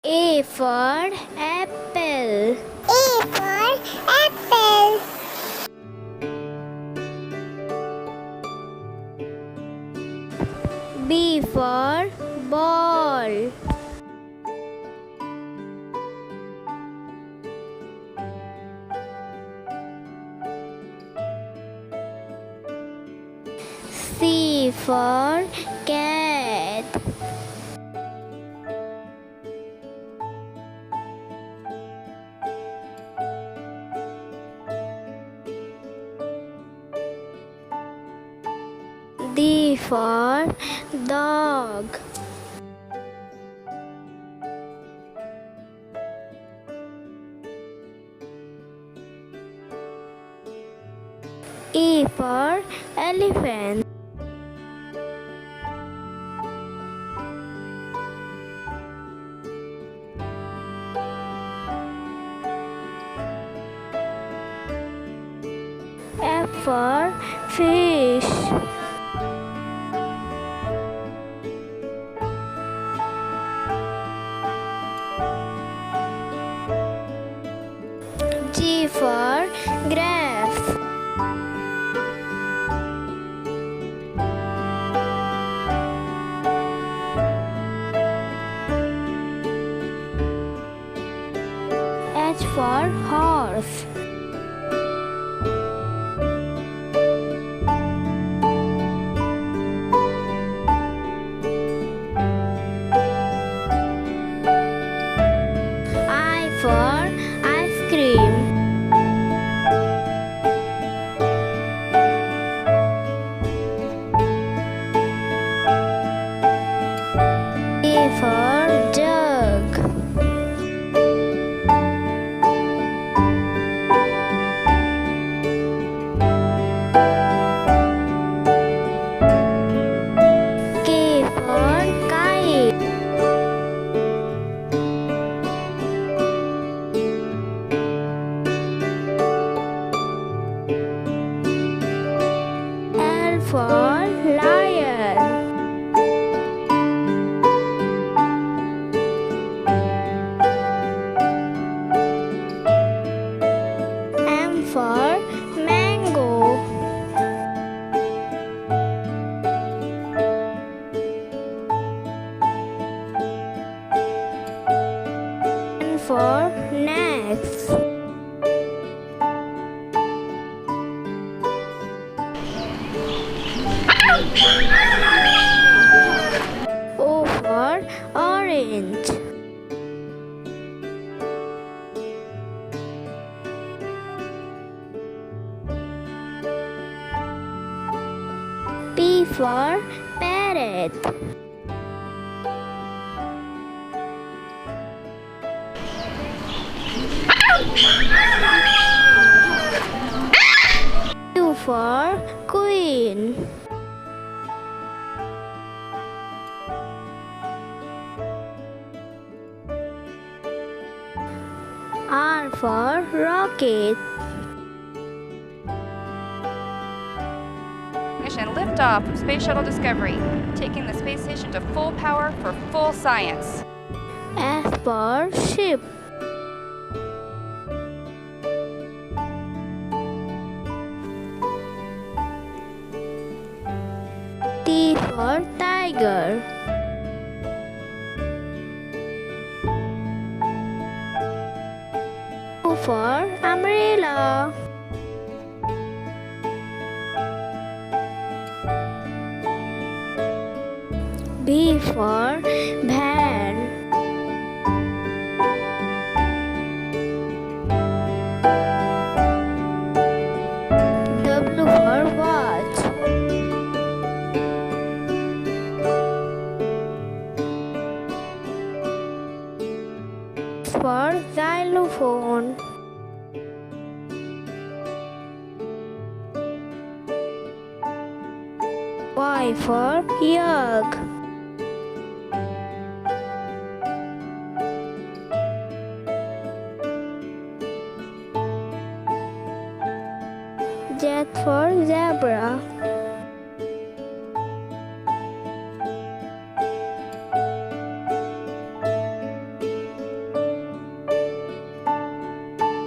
A for apple. A for apple. B for ball. C for cat. D for dog. E for elephant. F for fish. G for grapes. H for horse. I for ice cream. A for jug. K for kite. L for lion. M for mango. N for next. O for orange. P for parrot. Q for queen. R for rocket. Mission liftoff of Space Shuttle Discovery, taking the space station to full power for full science. S for ship. T for tiger. U for umbrella. B for van. W for watch. X for xylophone. Y for yolk. Z for zebra.